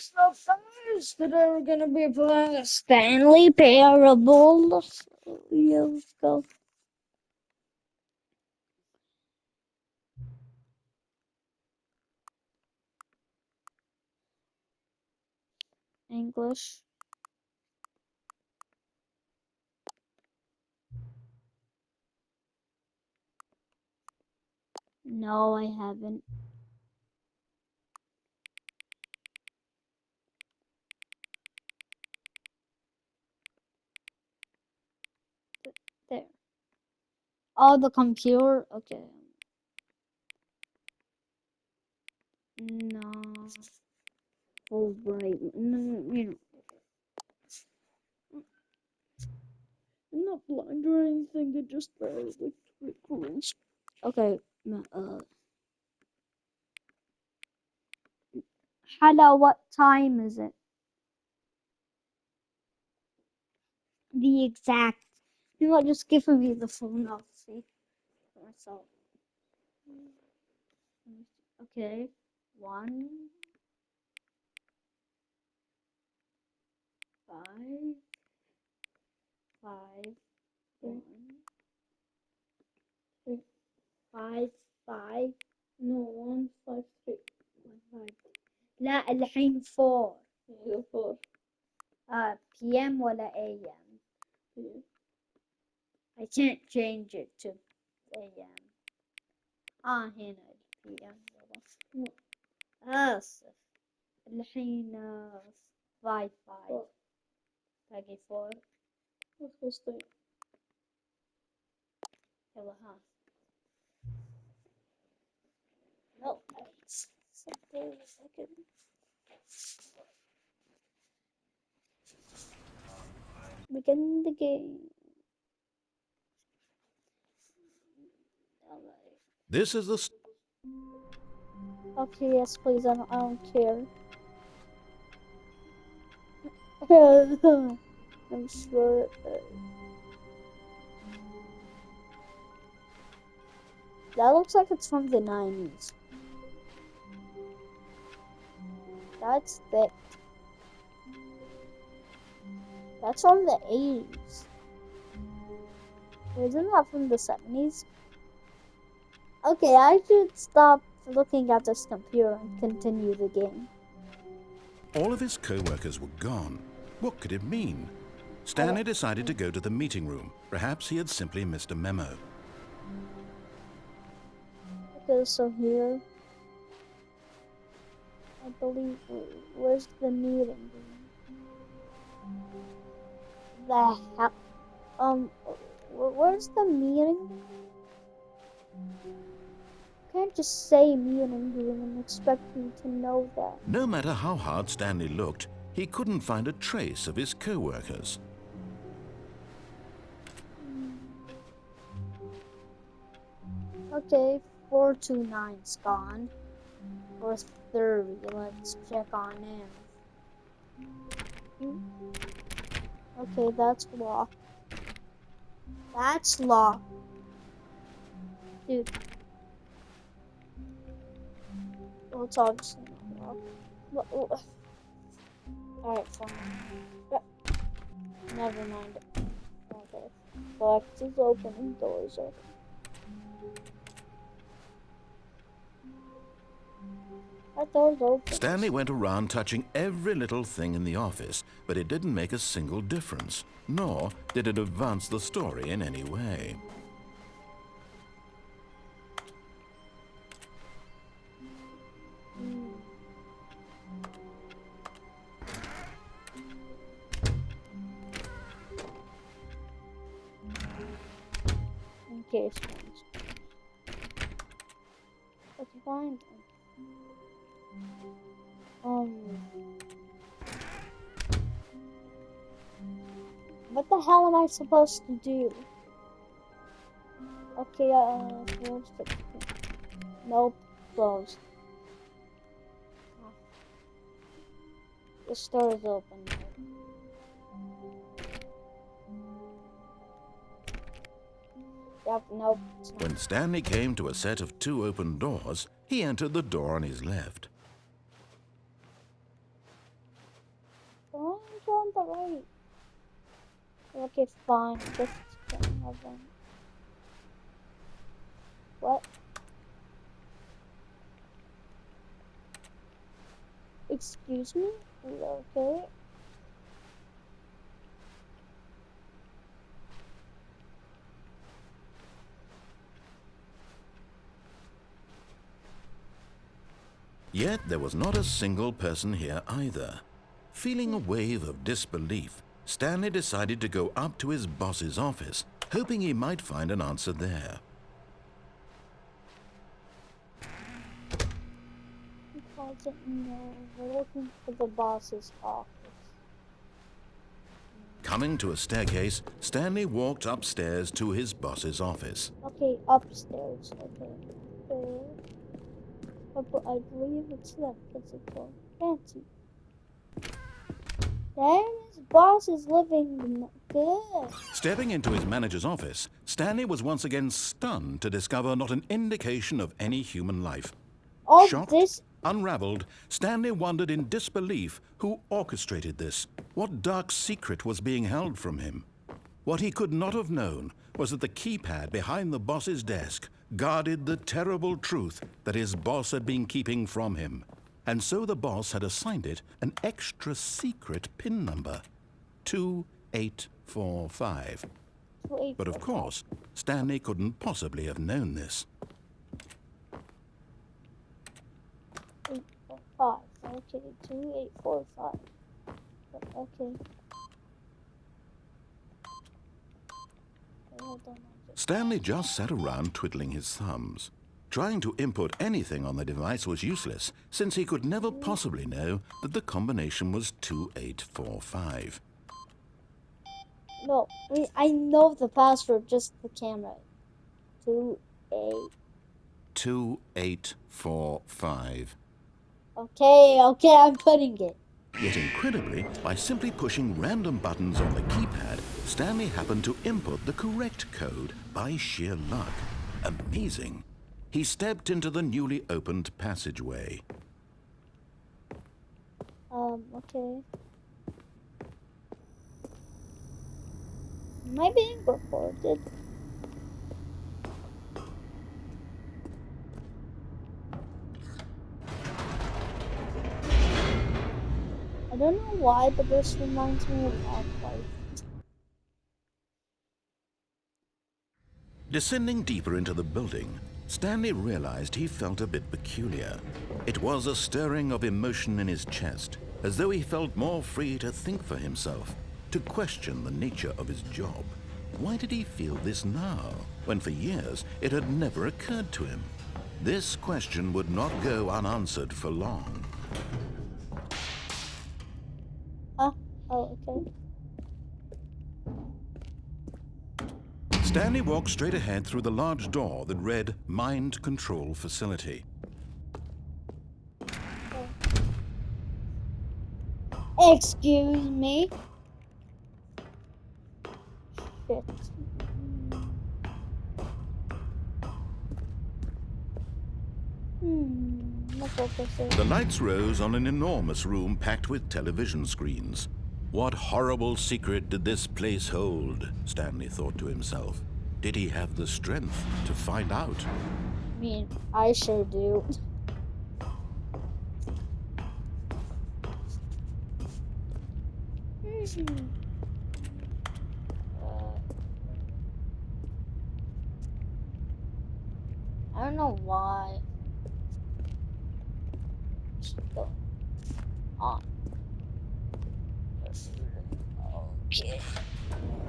So guys, today we're gonna be playing a Stanley Parable. Yeah, let's go. English. No, I haven't. There. Oh, the computer. Okay. No. Oh, right. No. I'm not blind or anything. I just barely rules. Okay. Hello. What time is it? The exact. You know what? Just give me the phone. I'll see for myself. Okay. 1, 5, 5, 1, 3، 5، 5. No 1، 5، 3. 1، 5. لا الحين 4. ايوه 4. PM ولا AM. I can't change it to AM. هنا PM. آسف. الحين 5، 5. باقي 4. يلا ها. No. Second. Begin the game. This is the Okay, yes, please. I don't care. I'm sure. That looks like it's from the 90s. That's thick. That's from the 80s. Isn't that from the 70s? Okay, I should stop looking at this computer and continue the game. all of his co-workers were gone. What could it mean? Stanley decided to go to the meeting room. Perhaps he had simply missed a memo. Okay, so here, I believe, where's the meeting room? The hell? Where's the meeting room? Can't just say meeting room and expect me to know that. No matter how hard Stanley looked, he couldn't find a trace of his co-workers. Okay, 429's gone. 430, let's check on him. Okay, that's locked. That's locked. Dude. Well, it's obviously not locked. Alright, fine. Never mind. Okay. Box is open and doors open. That door's open. Stanley went around touching every little thing in the office, but it didn't make a single difference, nor did it advance the story in any way. In case let's find him. What the hell am I supposed to do? Okay, close the... Nope, closed. The store is open. Yep, nope. When Stanley came to a set of 2 open doors, he entered the door on his left. on the right. Okay, fine. Just have them. What? Excuse me? Okay. Yet there was not a single person here either. Feeling a wave of disbelief, Stanley decided to go up to his boss's office, hoping he might find an answer there. He calls it no. We're looking for the boss's office. Coming to a staircase, Stanley walked upstairs to his boss's office. Okay, upstairs. Okay. But I believe it's that physical. Fancy. Then his boss is living good. Stepping into his manager's office, Stanley was once again stunned to discover not an indication of any human life. All Shocked, this. unraveled, Stanley wondered in disbelief who orchestrated this. What dark secret was being held from him? What he could not have known was that the keypad behind the boss's desk guarded the terrible truth that his boss had been keeping from him. And so the boss had assigned it an extra secret PIN number, 2845. But of course, Stanley couldn't possibly have known this. 845. Okay, 2845. Okay. Hold on. Stanley just sat around twiddling his thumbs. Trying to input anything on the device was useless, since he could never possibly know that the combination was 2845. No, I know the password, just the camera. 2845. Okay, I'm putting it. Yet incredibly, by simply pushing random buttons on the keypad, Stanley happened to input the correct code by sheer luck. Amazing. He stepped into the newly opened passageway. Okay. Am I being recorded? I don't know why, but this reminds me of Half-Life. Descending deeper into the building, Stanley realized he felt a bit peculiar. It was a stirring of emotion in his chest, as though he felt more free to think for himself, to question the nature of his job. Why did he feel this now, when for years it had never occurred to him? This question would not go unanswered for long. Oh, okay. Stanley walked straight ahead through the large door that read Mind Control Facility. Excuse me. Shit. The lights rose on an enormous room packed with television screens. What horrible secret did this place hold? Stanley thought to himself. Did he have the strength to find out? I mean, I sure do. I don't know why. Just go on. Okay.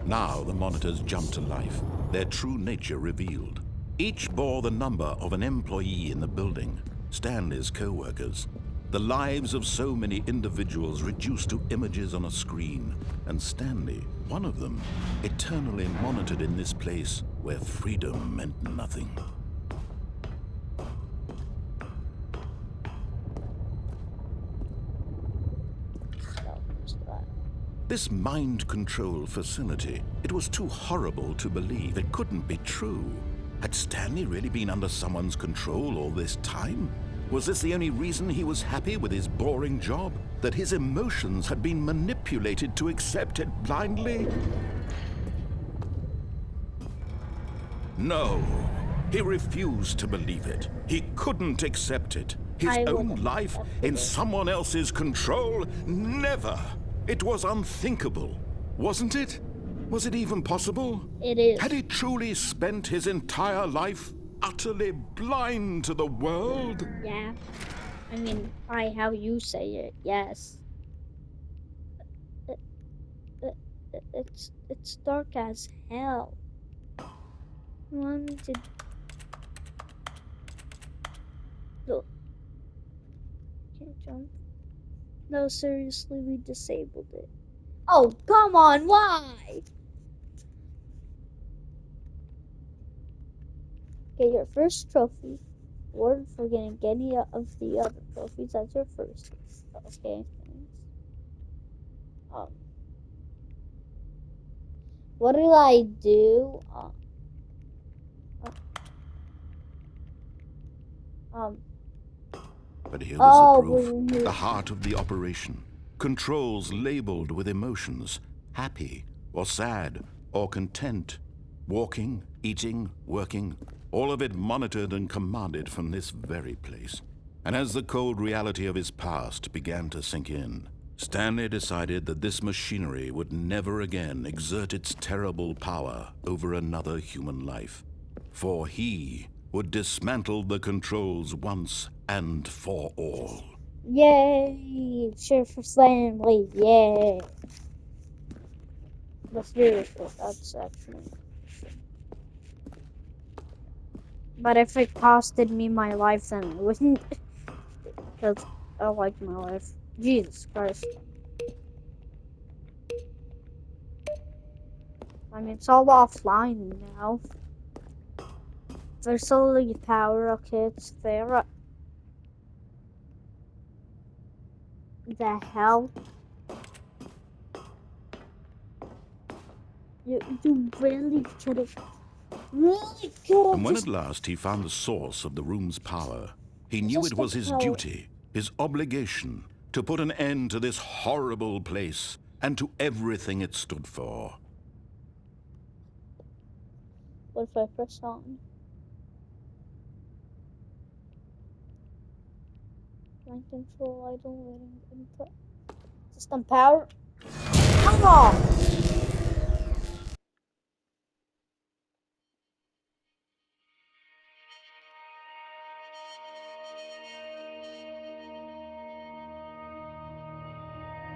Now the monitors jumped to life, their true nature revealed. Each bore the number of an employee in the building, Stanley's co-workers. The lives of so many individuals reduced to images on a screen, and Stanley, one of them, eternally monitored in this place where freedom meant nothing. This mind control facility, it was too horrible to believe. It couldn't be true. Had Stanley really been under someone's control all this time? Was this the only reason he was happy with his boring job? That his emotions had been manipulated to accept it blindly? No, he refused to believe it. He couldn't accept it. His I own wouldn't life accept in it. someone else's control? Never! It was unthinkable, wasn't it? Was it even possible? It is. Had he truly spent his entire life utterly blind to the world? Yeah. I mean, by how you say it, yes. It, it's dark as hell. You want me to look? Can't jump. No, seriously, we disabled it. Oh, come on, why? Get your first trophy. Award for getting any of the other trophies as your first. Okay, thanks. Um, what did I do? Um, But here was the proof, we're the heart of the operation. Controls labeled with emotions, happy or sad or content. Walking, eating, working, all of it monitored and commanded from this very place. And as the cold reality of his past began to sink in, Stanley decided that this machinery would never again exert its terrible power over another human life. For he would dismantle the controls once and for all. Yay! Cheer for Stanley! Yay! But seriously, that's actually. But if it costed me my life, then it wouldn't. Because I like my life. Jesus Christ. I mean, it's all offline now. There's solar power, okay, it's there. The hell? You really could've. Really could've And when just. at last he found the source of the room's power, he knew Just it the was his power. duty, his obligation, to put an end to this horrible place and to everything it stood for. What if I press on? Mind control, idle, waiting, input. System power. Come on!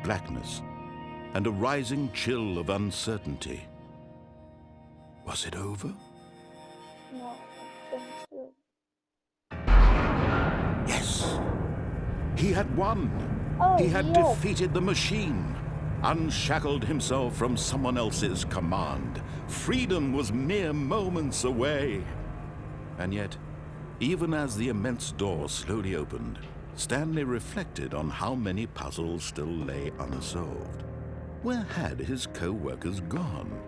Blackness and a rising chill of uncertainty. Was it over? No, I think so. Yes. He had won. Oh, He had yes. defeated the machine, unshackled himself from someone else's command. Freedom was mere moments away. And yet, even as the immense door slowly opened, Stanley reflected on how many puzzles still lay unsolved. Where had his co-workers gone?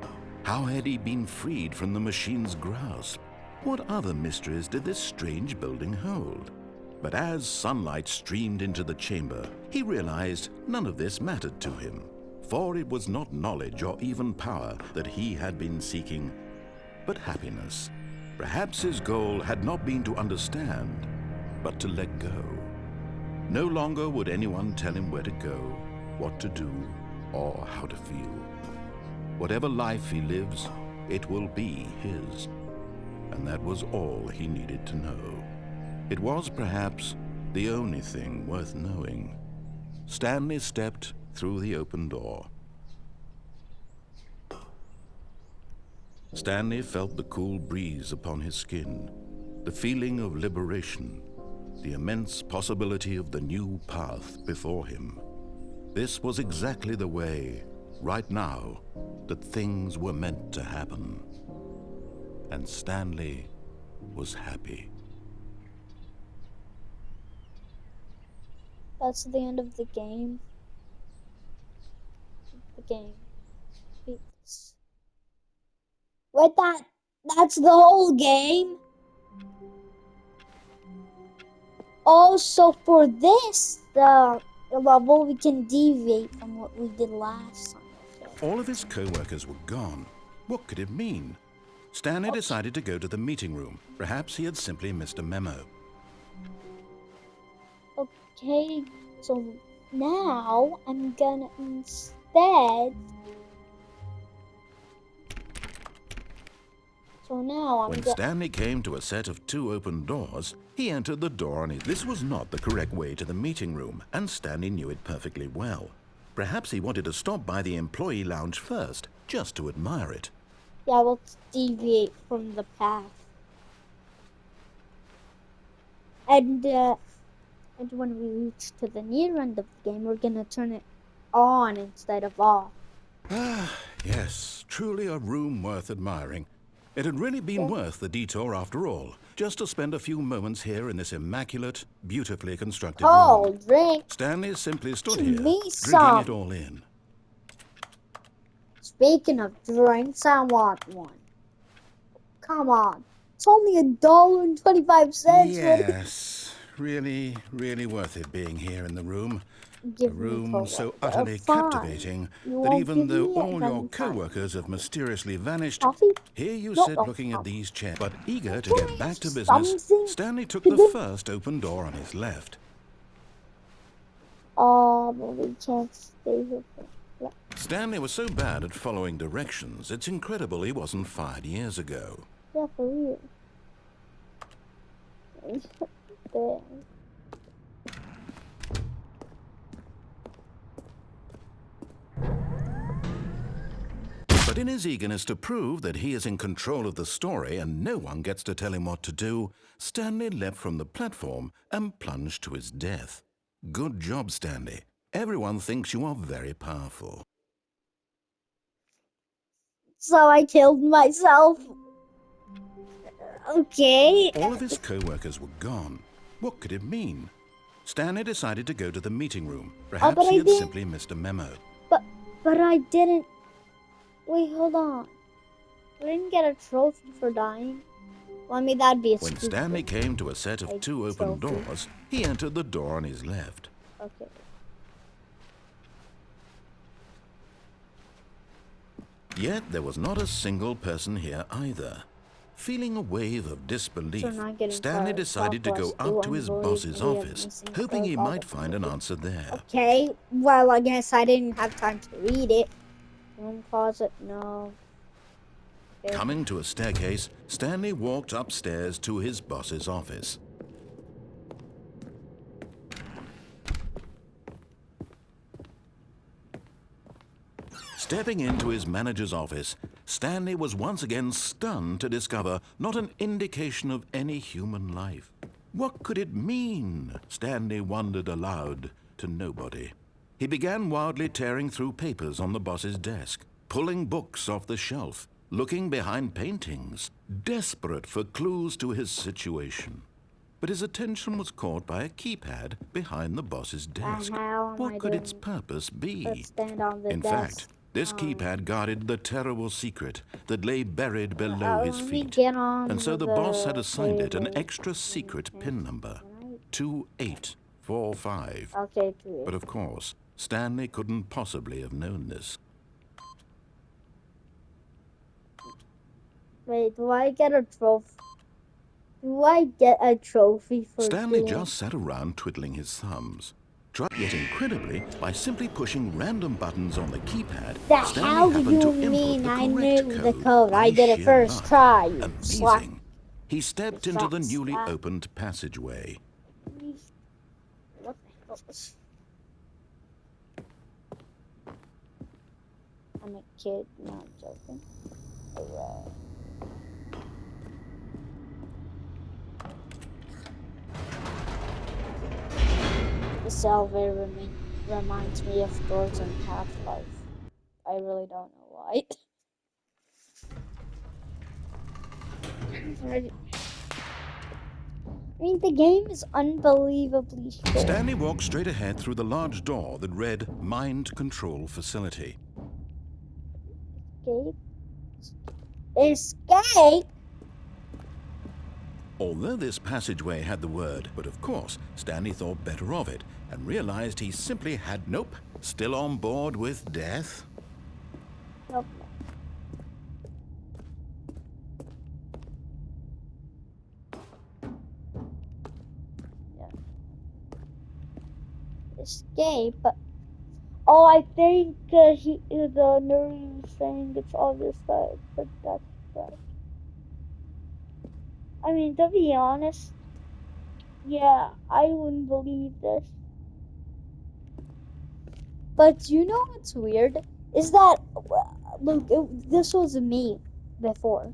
How had he been freed from the machine's grasp? What other mysteries did this strange building hold? But as sunlight streamed into the chamber, he realized none of this mattered to him, for it was not knowledge or even power that he had been seeking, but happiness. Perhaps his goal had not been to understand, but to let go. No longer would anyone tell him where to go, what to do, or how to feel. Whatever life he lives, it will be his. And that was all he needed to know. It was perhaps the only thing worth knowing. Stanley stepped through the open door. Stanley felt the cool breeze upon his skin, the feeling of liberation, the immense possibility of the new path before him. This was exactly the way, right now, that things were meant to happen. And Stanley was happy. That's the end of the game. The game. Beat this. Wait, that's the whole game? also for this, the level, we can deviate from what we did last time. Okay. All of his co-workers were gone. What could it mean? Stanley decided to go to the meeting room. Perhaps he had simply missed a memo. Okay, so now I'm gonna instead. So now I'm When Stanley came to a set of 2 open doors, he entered the door on his... This was not the correct way to the meeting room, and Stanley knew it perfectly well. Perhaps he wanted to stop by the employee lounge first, just to admire it. Yeah, let's deviate from the path. And when we reach to the near end of the game, we're gonna turn it on instead of off. Ah, yes, truly a room worth admiring. It had really been worth the detour after all, just to spend a few moments here in this immaculate, beautifully constructed room. Drink. Stanley simply stood Me here, some. drinking it all in. Speaking of drinks, I want one. Come on. It's only $1.25. Yes, really, really worth it being here in the room. A room so utterly captivating that even though all your co-workers have mysteriously vanished, here you sit looking at these chairs. But eager to get back to business, Stanley took the first open door on his left. Oh, but we can't stay here. Stanley was so bad at following directions, it's incredible he wasn't fired years ago. Yeah, for real. There. But in his eagerness to prove that he is in control of the story and no one gets to tell him what to do, Stanley leapt from the platform and plunged to his death. Good job, Stanley. Everyone thinks you are very powerful. So I killed myself. Okay. All of his co-workers were gone. What could it mean? Stanley decided to go to the meeting room. Perhaps he had simply missed a memo. But I didn't. Wait, hold on. I didn't get a trophy for dying. Well, I mean, that'd be a When Stanley came to a set of 2 open doors, he entered the door on his left. Okay. Yet there was not a single person here either. Feeling a wave of disbelief, Stanley decided to go up to his boss's office, hoping he might find an answer there. Okay, well, I guess I didn't have time to read it. Room closet, no. Okay. Coming to a staircase, Stanley walked upstairs to his boss's office. Stepping into his manager's office, Stanley was once again stunned to discover not an indication of any human life. What could it mean? Stanley wondered aloud to nobody. He began wildly tearing through papers on the boss's desk, pulling books off the shelf, looking behind paintings, desperate for clues to his situation. But his attention was caught by a keypad behind the boss's desk. What could its purpose be? In fact, this keypad guarded the terrible secret that lay buried below his feet. And so the boss had assigned it an extra secret PIN number, 2845. Okay, but of course, Stanley couldn't possibly have known this. Wait, do I get a trophy? Do I get a trophy for Stanley just sat around twiddling his thumbs. Yet incredibly, by simply pushing random buttons on the keypad, Stanley happened to input the correct the code? I did it first try. Amazing. He stepped into the newly opened passageway. What the hell? I'm a kid, not joking. Alright. This elevator reminds me of doors in Half-Life. I really don't know why. I mean, the game is unbelievably short. Stanley walked straight ahead through the large door that read Mind Control Facility. Escape? Escape? Although this passageway had the word, but of course, Stanley thought better of it and realized he simply had nope, still on board with death. Nope. Yeah. Escape. Oh, I think the nerd is saying it's obvious that that's right. I mean, to be honest, yeah, I wouldn't believe this. But you know what's weird? Is that, look, this was me before.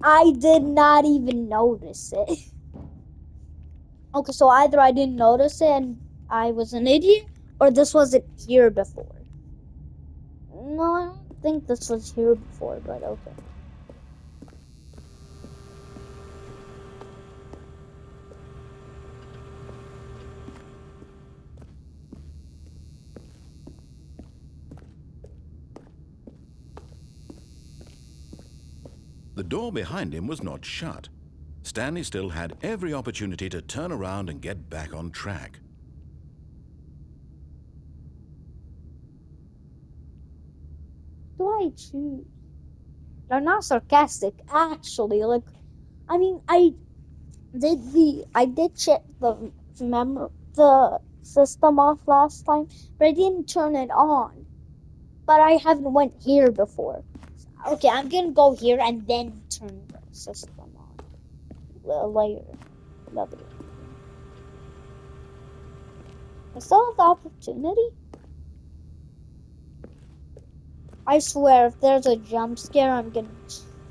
I did not even notice it. Okay, so either I didn't notice it and I was an idiot, or this wasn't here before. No, I don't think this was here before, but okay. The door behind him was not shut. Stanley still had every opportunity to turn around and get back on track. Do I choose? They're not sarcastic, actually. Like, I mean, I did check the system off last time, but I didn't turn it on. But I haven't went here before. Okay, I'm gonna go here and then turn the system on later. I still have the opportunity. I swear, if there's a jump scare, I'm getting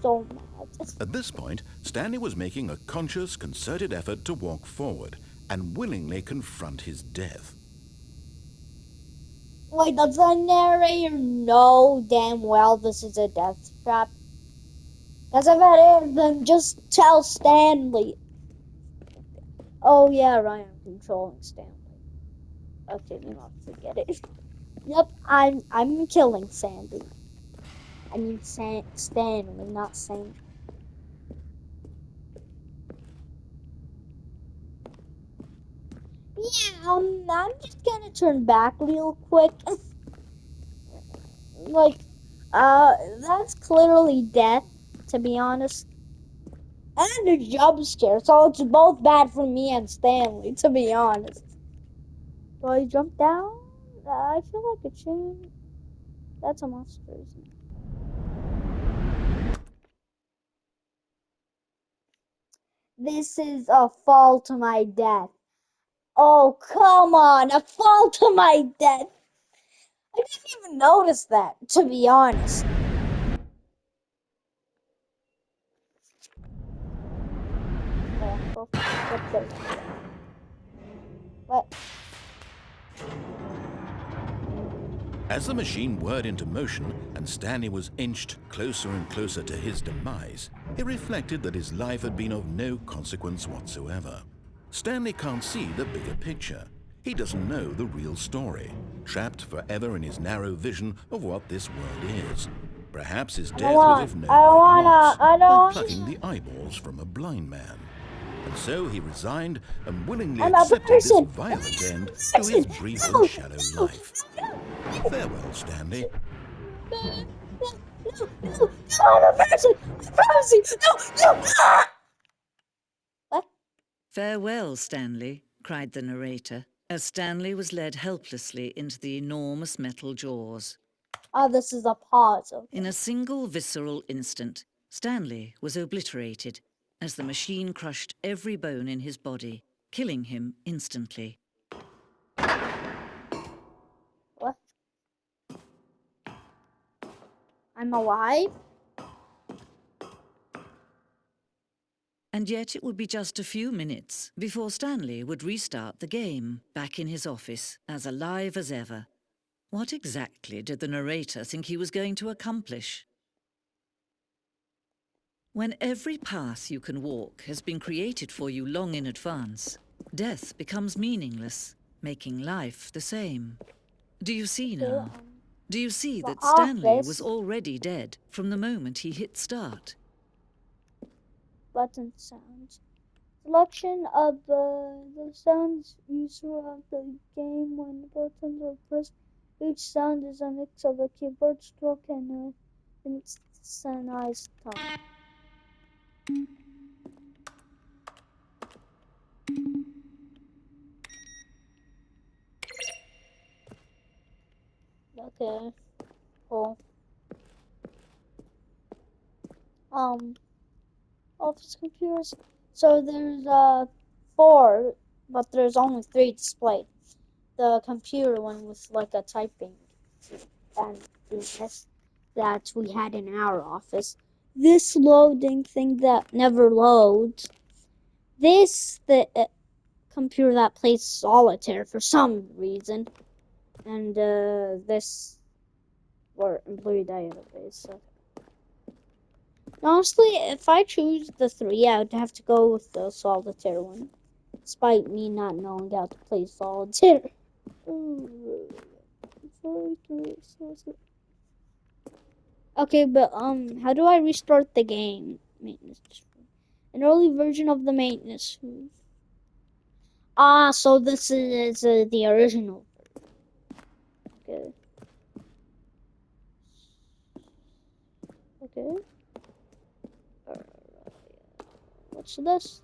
so mad. At this point, Stanley was making a conscious, concerted effort to walk forward and willingly confront his death. Wait, does the narrator know damn well this is a death trap? Because if it is, then just tell Stanley. Oh yeah, right, I'm controlling Stanley. Okay, you not forget it. Yep, I'm killing Sandy. I mean Stanley, not Sandy. Yeah, I'm just gonna turn back real quick. Like, that's clearly death, to be honest. And a jump scare, so it's both bad for me and Stanley, to be honest. Do I jump down? I feel like a chain. That's a monster, isn't it? This is a fall to my death. Oh, come on, a fall to my death. I didn't even notice that, to be honest. What? As the machine whirred into motion and Stanley was inched closer and closer to his demise, he reflected that his life had been of no consequence whatsoever. Stanley can't see the bigger picture. He doesn't know the real story, trapped forever in his narrow vision of what this world is. Perhaps his death was of no great loss, like plucking the eyeballs from a blind man. And so he resigned and willingly accepted this violent end to his brief and shallow life. Farewell, Stanley. No, I'm a person! I promise you! No! What? Farewell, Stanley, cried the narrator, as Stanley was led helplessly into the enormous metal jaws. Oh, this is a pause. Okay. In a single visceral instant, Stanley was obliterated as the machine crushed every bone in his body, killing him instantly. What? I'm alive? And yet it would be just a few minutes before Stanley would restart the game, back in his office, as alive as ever. What exactly did the narrator think he was going to accomplish? When every path you can walk has been created for you long in advance, death becomes meaningless, making life the same. Do you see now? Do you see that Stanley was already dead from the moment he hit start? button sounds. Selection of the sounds used throughout the game when buttons are pressed. Each sound is a mix of a keyboard stroke and an synthesized tone. Okay, cool. Um, office computers. So there's four, but there's only three displayed. The computer one with like a typing and this that we had in our office. This loading thing that never loads. This the computer that plays solitaire for some reason, and this or employee database. So honestly, if I choose the three, I would have to go with the solitaire one, despite me not knowing how to play solitaire. Okay, but how do I restart the game? Maintenance. An early version of the maintenance. Ah, so this is the original. Okay. Okay. Uh, what's this?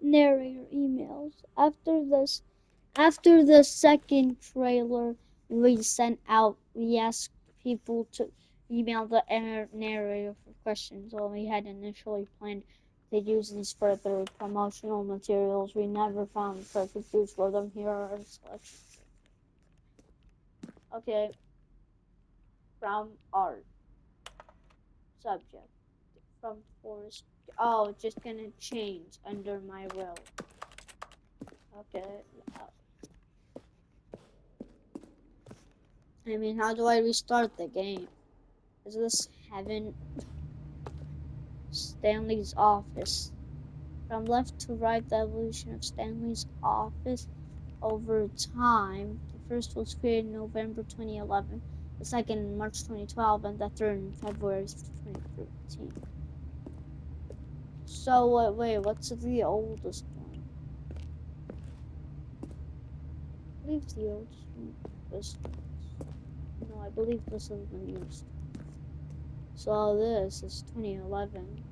Narrator emails. After the second trailer we sent out, we asked people to email the narrator for questions. While we had initially planned to use these for their promotional materials, we never found the perfect use for them. Here are our selections. Okay, from art subject from forest. Oh, just gonna change under my will. Okay. uh, I mean, how do I restart the game? Is this heaven? Stanley's office. From left to right, the evolution of Stanley's office over time. The first was created in November 2011, the second in March 2012, and the third in February 2013. So, wait, what's the oldest one? I believe the oldest one was. No, I believe this is the newest. So, this is 2011.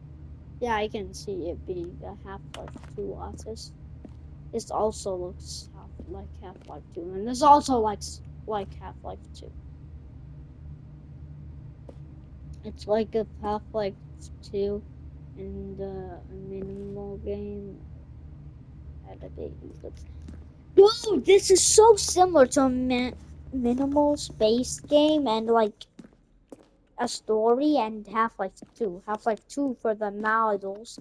Yeah, I can see it being a Half-Life 2 office. This also looks like Half-Life 2, and this also like Half-Life 2. It's like a Half-Life 2 and a minimal game at a baby. Whoa, this is so similar to a minimal space game and like a story and Half-Life 2. Half-Life 2 for the models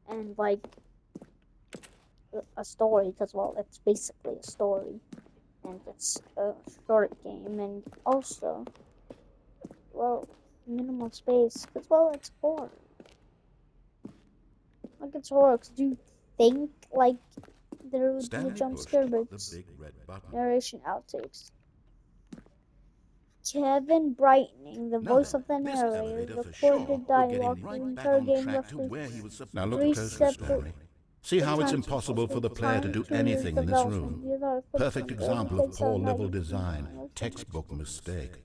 and like a story because well, it's basically a story and it's a short game and also well, minimal space. Because, well, it's horror. Like, it's horror. Because you think, like, there would be a Stanley jump pushed scare, but the it's big red button. narration outtakes. Kevin Brightening, the Now voice then, of the this narrator, elevator for sure recorded will get dialogue him the right back entire on game track to roughly where he was Now supposed look to three be closer at the first. separate story. See how it's times. impossible for the It player to time do to anything in this development. room. These are Perfect footprints. Every example of takes poor out level 90 design, textbook mistake.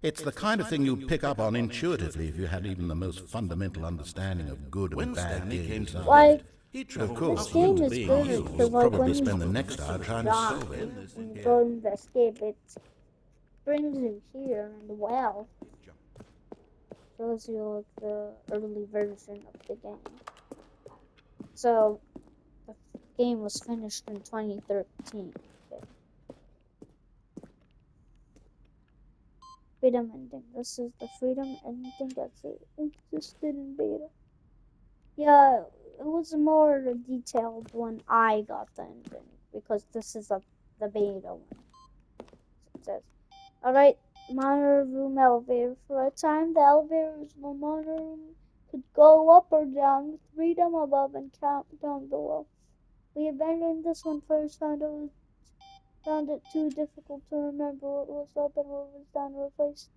It's the kind of thing you'd pick up on intuitively if you had even the most fundamental understanding of good and When bad Stanley game came to the design. like lift, he And of traveled this course, game upwards, you, is being like good you, because will used like for probably when the spend you the purpose next of hour trying missile to die solve it. defense. and Yeah. go to the escape, it brings you here and well shows you like the early version of the game. So the game was finished in 2013. Okay. Freedom ending. This is the freedom ending that's existed in beta. Yeah, it was more detailed when I got the ending because this is the beta one. It says, alright, monitor room elevator. For a time, the elevators in the monitor room could go up or down with freedom above and count down below. We abandoned this one first, found it too difficult to remember what was up and what was down, replaced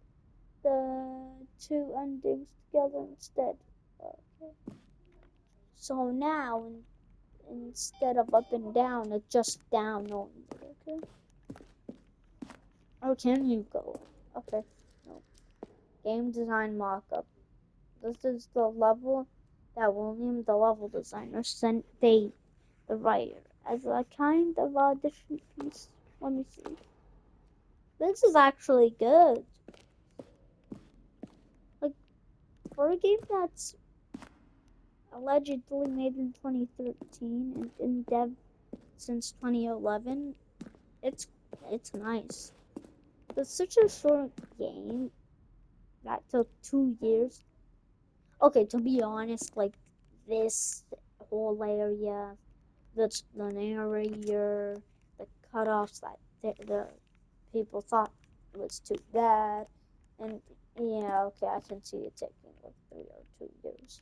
the two endings together instead. Okay. So now, instead of up and down, it's just down only. Okay. Oh, can you go? Okay. No. Game design mockup. This is the level that William, the level designer, sent Dave, the writer, as a kind of audition piece. Let me see. This is actually good. Like, for a game that's allegedly made in 2013 and in dev since 2011, it's it's nice. It's such a short game that took 2 years. Okay, to be honest, like this whole area, the narrator, the cutoffs that the people thought was too bad, and yeah, okay, I can see it taking like 3 or 2 years.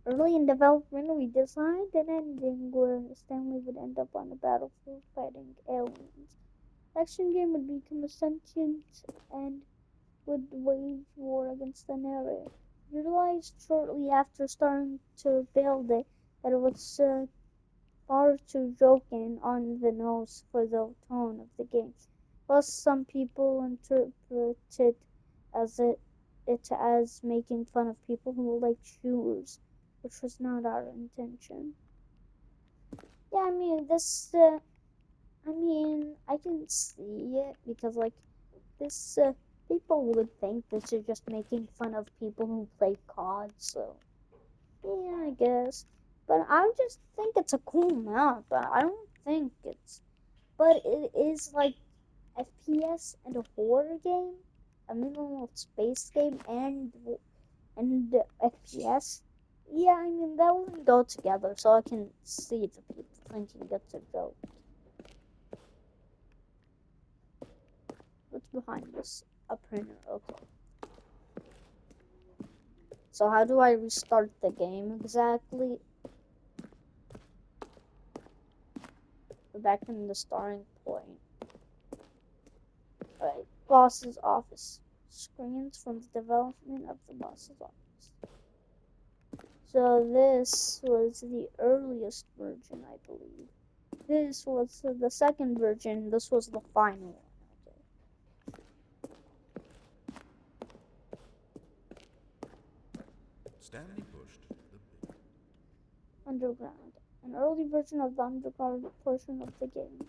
Early in development, we designed an ending where Stanley would end up on the battlefield fighting aliens. The action game would become a sentient and would wage war against the narrator. Realized shortly after starting to build it that it was far too joking on the nose for the tone of the game. Plus, some people interpreted as it as making fun of people who like shooters, which was not our intention. Yeah, I mean this. I mean, I can see it because like this. People would think this is just making fun of people who play COD. So yeah, I guess. But I just think it's a cool map. I don't think it's. But it is like FPS and a horror game, a minimal space game, and FPS. Yeah, I mean that wouldn't go together. So I can see the people thinking it's a joke. What's behind this? A printer. Okay. So how do I restart the game exactly? We're back in the starting point. Alright, boss's office. Screens from the development of the boss's office. So this was the earliest version, I believe. This was the second version. This was the final one. Stanley pushed the Underground. An early version of the underground portion of the game.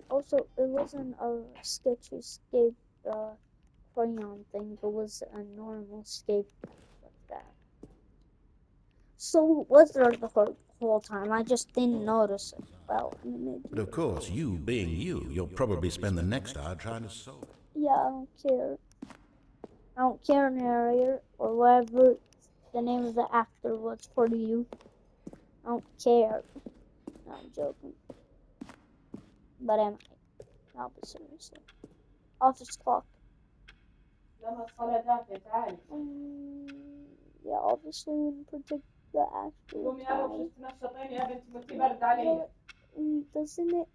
Also, it wasn't a sketchy escape crayon thing. It was a normal escape like that. So was there the whole time? I just didn't notice it. Well, But of course, you being you, you'll probably spend the next hour trying to solve it. yeah, I don't care. I don't care, narrator, or whatever the name of the actor was for you. I don't care. No, I'm joking. But am I? No, but seriously. Office clock. Yeah, obviously we didn't predict the actual time. But, doesn't it?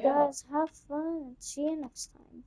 Guys, have fun. See you next time.